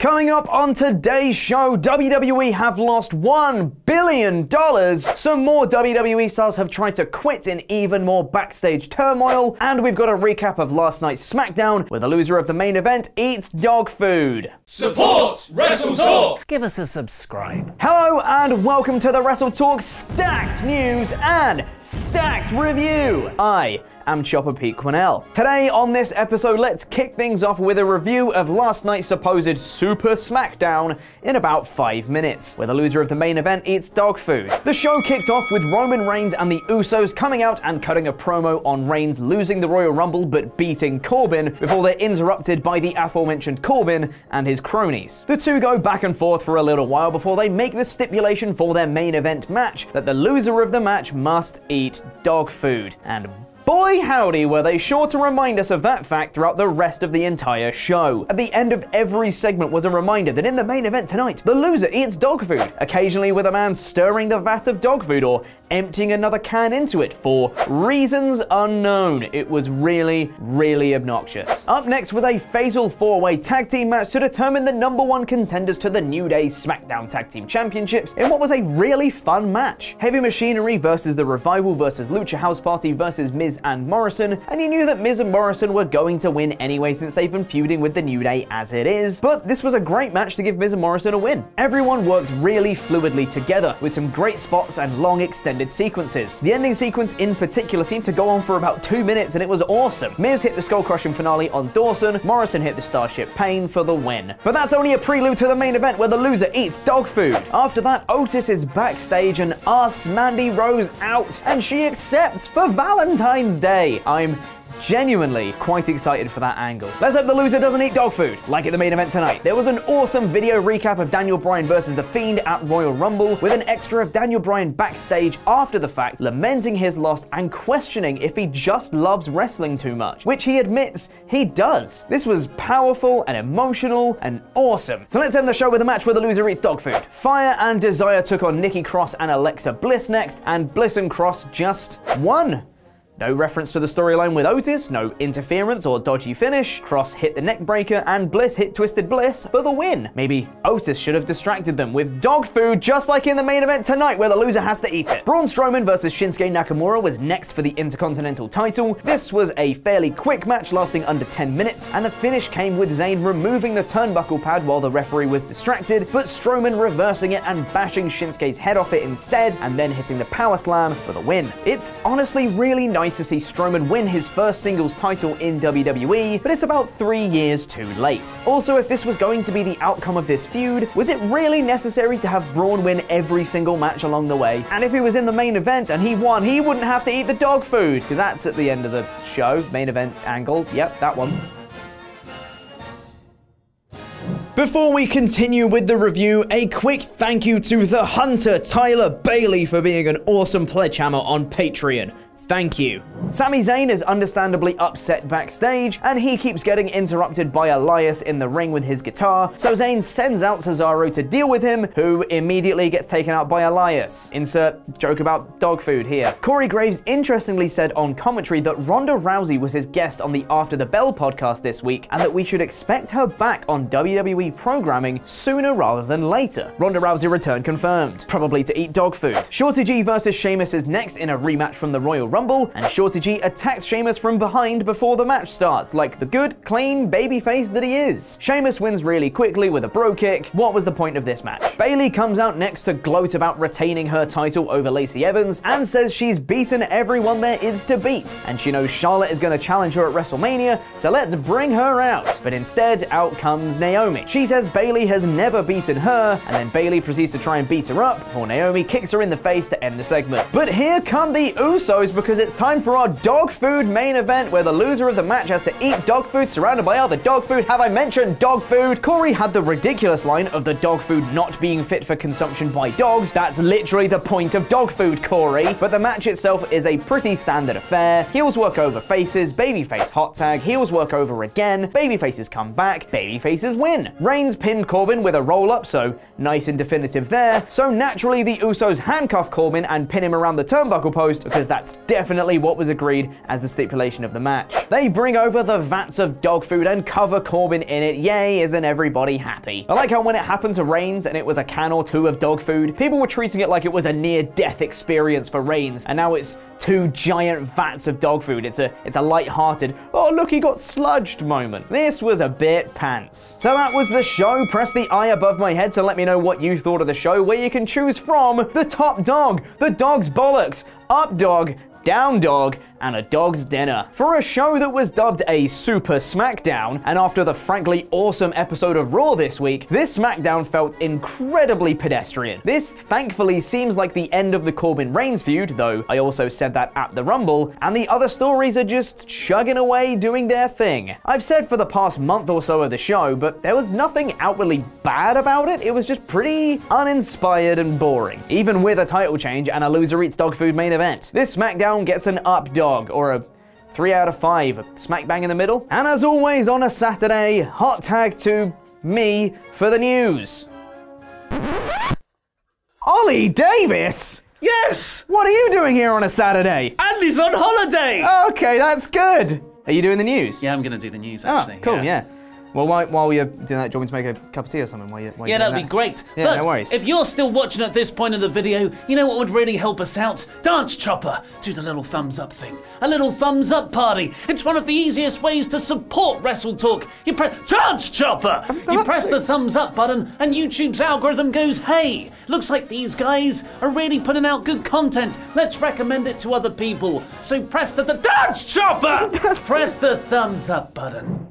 Coming up on today's show, WWE have lost $1 billion. Some more WWE stars have tried to quit in even more backstage turmoil. And we've got a recap of last night's SmackDown, where the loser of the main event eats dog food. Support WrestleTalk! Give us a subscribe. Hello and welcome to the WrestleTalk Stacked News and Stacked Review. I'm Chopper Pete Quinnell. Today on this episode, let's kick things off with a review of last night's supposed Super SmackDown in about 5 minutes, where the loser of the main event eats dog food. The show kicked off with Roman Reigns and the Usos coming out and cutting a promo on Reigns losing the Royal Rumble but beating Corbin before they're interrupted by the aforementioned Corbin and his cronies. The two go back and forth for a little while before they make the stipulation for their main event match that the loser of the match must eat dog food. And boy howdy were they sure to remind us of that fact throughout the rest of the entire show. At the end of every segment was a reminder that in the main event tonight, the loser eats dog food, occasionally with a man stirring the vat of dog food or emptying another can into it for reasons unknown. It was really, really obnoxious. Up next was a fatal 4-way tag team match to determine the #1 contenders to the New Day SmackDown Tag Team Championships in what was a really fun match. Heavy Machinery versus The Revival versus Lucha House Party versus Miz and Morrison, and you knew that Miz and Morrison were going to win anyway since they've been feuding with the New Day as it is, but this was a great match to give Miz and Morrison a win. Everyone worked really fluidly together with some great spots and long extended sequences. The ending sequence in particular seemed to go on for about 2 minutes and it was awesome. Miz hit the skull-crushing finale on Dawson, Morrison hit the Starship Pain for the win. But that's only a prelude to the main event where the loser eats dog food. After that, Otis is backstage and asks Mandy Rose out, and she accepts for Valentine's Day. I'm genuinely quite excited for that angle. Let's hope the loser doesn't eat dog food, like at the main event tonight. There was an awesome video recap of Daniel Bryan versus The Fiend at Royal Rumble, with an extra of Daniel Bryan backstage after the fact, lamenting his loss and questioning if he just loves wrestling too much, which he admits he does. This was powerful and emotional and awesome. So let's end the show with a match where the loser eats dog food. Fire and Desire took on Nikki Cross and Alexa Bliss next, and Bliss and Cross just won. No reference to the storyline with Otis, no interference or dodgy finish. Cross hit the neck breaker and Bliss hit Twisted Bliss for the win. Maybe Otis should have distracted them with dog food just like in the main event tonight where the loser has to eat it. Braun Strowman versus Shinsuke Nakamura was next for the Intercontinental title. This was a fairly quick match lasting under 10 minutes and the finish came with Zayn removing the turnbuckle pad while the referee was distracted, but Strowman reversing it and bashing Shinsuke's head off it instead and then hitting the power slam for the win. It's honestly really nice to see Strowman win his first singles title in WWE, but it's about 3 years too late. Also, if this was going to be the outcome of this feud, was it really necessary to have Braun win every single match along the way? And if he was in the main event and he won, he wouldn't have to eat the dog food, because that's at the end of the show, main event angle. Yep, that one. Before we continue with the review, a quick thank you to the Hunter Tyler Bailey for being an awesome pledge hammer on Patreon. Thank you. Sami Zayn is understandably upset backstage, and he keeps getting interrupted by Elias in the ring with his guitar, so Zayn sends out Cesaro to deal with him, who immediately gets taken out by Elias. Insert joke about dog food here. Corey Graves interestingly said on commentary that Ronda Rousey was his guest on the After the Bell podcast this week, and that we should expect her back on WWE programming sooner rather than later. Ronda Rousey return confirmed, probably to eat dog food. Shorty G versus Sheamus is next in a rematch from the Royal Rumble, and Shorty G attacks Sheamus from behind before the match starts, like the good, clean babyface that he is. Sheamus wins really quickly with a bro kick. What was the point of this match? Bayley comes out next to gloat about retaining her title over Lacey Evans, and says she's beaten everyone there is to beat, and she knows Charlotte is going to challenge her at WrestleMania, so let's bring her out. But instead, out comes Naomi. She says Bayley has never beaten her, and then Bayley proceeds to try and beat her up, before Naomi kicks her in the face to end the segment. But here come the Usos, because it's time for our dog food main event where the loser of the match has to eat dog food surrounded by other dog food. Have I mentioned dog food? Corey had the ridiculous line of the dog food not being fit for consumption by dogs. That's literally the point of dog food, Corey. But the match itself is a pretty standard affair. Heels work over faces, babyface hot tag, heels work over again, babyfaces come back, babyfaces win. Reigns pinned Corbin with a roll-up, so nice and definitive there. So naturally the Usos handcuff Corbin and pin him around the turnbuckle post because that's definitely what was agreed as the stipulation of the match. They bring over the vats of dog food and cover Corbin in it. Yay, isn't everybody happy? I like how when it happened to Reigns and it was a can or two of dog food, people were treating it like it was a near-death experience for Reigns, and now it's 2 giant vats of dog food. It's a light-hearted, oh look, he got sludged moment. This was a bit pants. So that was the show. Press the I above my head to let me know what you thought of the show, where you can choose from the top dog, the dog's bollocks, up dog, down dog, and a dog's dinner. For a show that was dubbed a Super SmackDown, and after the frankly awesome episode of Raw this week, this SmackDown felt incredibly pedestrian. This thankfully seems like the end of the Corbin-Reigns feud, though I also said that at the Rumble, and the other stories are just chugging away doing their thing. I've said for the past month or so of the show, but there was nothing outwardly bad about it. It was just pretty uninspired and boring, even with a title change and a loser eats dog food main event. This SmackDown gets an up dog, or a 3 out of 5, smack bang in the middle. And as always on a Saturday, hot tag to me for the news. Ollie Davis? Yes! What are you doing here on a Saturday? Andy's on holiday! Okay, that's good. Are you doing the news? Yeah, I'm gonna do the news actually. Oh, cool, yeah. Well, while you're doing that, do you want me to make a cup of tea or something? Yeah, that'd be great. Yeah, but no worries. if you're still watching at this point of the video, you know what would really help us out? Dance Chopper! Do the little thumbs up thing. A little thumbs up party. It's one of the easiest ways to support WrestleTalk. You press Dance Chopper! You press the thumbs up button and YouTube's algorithm goes, hey, looks like these guys are really putting out good content. Let's recommend it to other people. So press the Dance Chopper! Press the thumbs up button.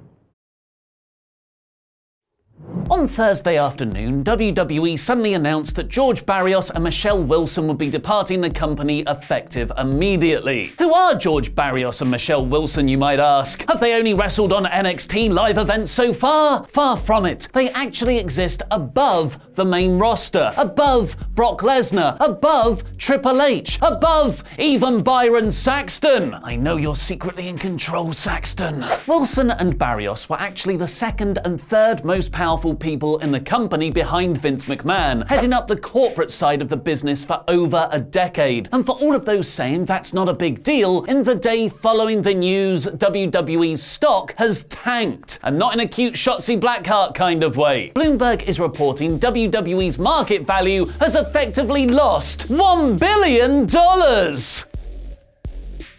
On Thursday afternoon, WWE suddenly announced that George Barrios and Michelle Wilson would be departing the company effective immediately. Who are George Barrios and Michelle Wilson, you might ask? Have they only wrestled on NXT live events so far? Far from it. They actually exist above the main roster, above Brock Lesnar, above Triple H, above even Byron Saxton. I know you're secretly in control, Saxton. Wilson and Barrios were actually the second and third most powerful people in the company behind Vince McMahon, heading up the corporate side of the business for over a decade. And for all of those saying that's not a big deal, in the day following the news, WWE's stock has tanked. And not in a cute Shotzi Blackheart kind of way. Bloomberg is reporting WWE's market value has effectively lost $1 billion.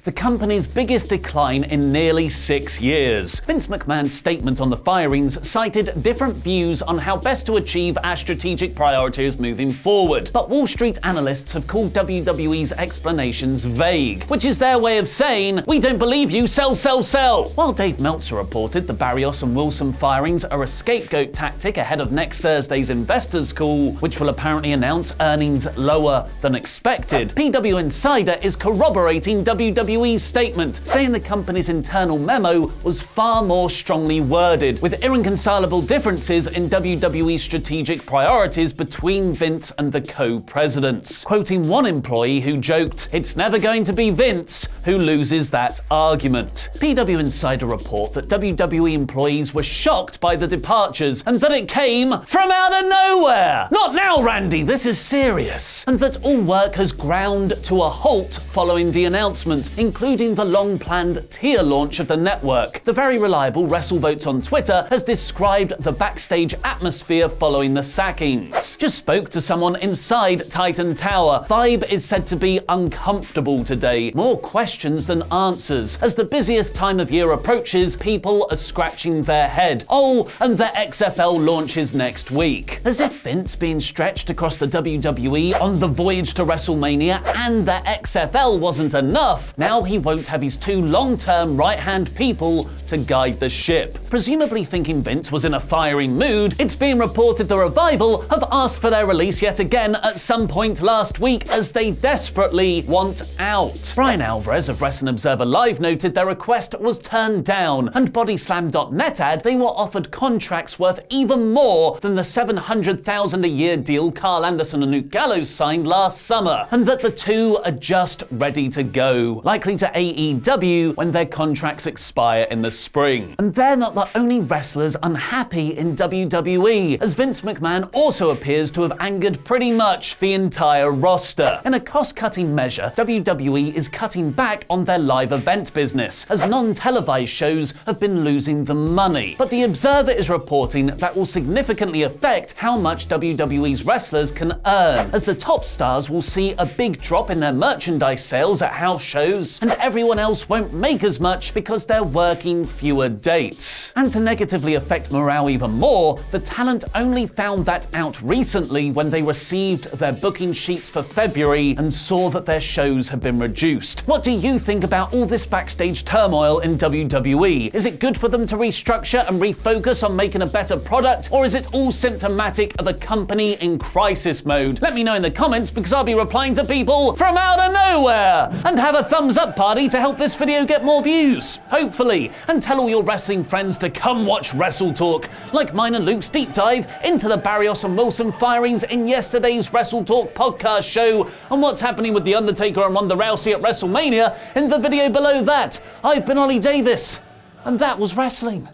The company's biggest decline in nearly 6 years. Vince McMahon's statement on the firings cited different views on how best to achieve our strategic priorities moving forward, but Wall Street analysts have called WWE's explanations vague, which is their way of saying, we don't believe you, sell, sell, sell. While Dave Meltzer reported the Barrios and Wilson firings are a scapegoat tactic ahead of next Thursday's investors call, which will apparently announce earnings lower than expected, PW Insider is corroborating WWE's statement, saying the company's internal memo was far more strongly worded, with irreconcilable differences in WWE's strategic priorities between Vince and the co-presidents. Quoting one employee who joked, it's never going to be Vince who loses that argument. PW Insider report that WWE employees were shocked by the departures and that it came from out of nowhere. Not now, Randy, this is serious. And that all work has ground to a halt following the announcement, including the long-planned tier launch of the network. The very reliable WrestleVotes on Twitter has described the backstage atmosphere following the sackings. Just spoke to someone inside Titan Tower. Vibe is said to be uncomfortable today. More questions than answers. As the busiest time of year approaches, people are scratching their head. Oh, and the XFL launches next week. As if Vince being stretched across the WWE on the voyage to WrestleMania and the XFL wasn't enough, now he won't have his two long-term right-hand people to guide the ship. Presumably thinking Vince was in a firing mood, it's being reported the Revival have asked for their release yet again at some point last week as they desperately want out. Brian Alvarez of Wrestling Observer Live noted their request was turned down, and Bodyslam.net add they were offered contracts worth even more than the $700,000 a year deal Carl Anderson and Luke Gallows signed last summer, and that the two are just ready to go. Like directly to AEW when their contracts expire in the spring. And they're not the only wrestlers unhappy in WWE, as Vince McMahon also appears to have angered pretty much the entire roster. In a cost-cutting measure, WWE is cutting back on their live event business, as non-televised shows have been losing them money. But The Observer is reporting that will significantly affect how much WWE's wrestlers can earn, as the top stars will see a big drop in their merchandise sales at house shows, and everyone else won't make as much because they're working fewer dates. And to negatively affect morale even more, the talent only found that out recently when they received their booking sheets for February and saw that their shows had been reduced. What do you think about all this backstage turmoil in WWE? Is it good for them to restructure and refocus on making a better product, or is it all symptomatic of a company in crisis mode? Let me know in the comments, because I'll be replying to people from out of nowhere. And have a thumbs up party to help this video get more views, hopefully. And tell all your wrestling friends to come watch WrestleTalk, like mine and Luke's deep dive into the Barrios and Wilson firings in yesterday's WrestleTalk podcast show, and what's happening with The Undertaker and Ronda Rousey at WrestleMania in the video below that. I've been Ollie Davis, and that was wrestling.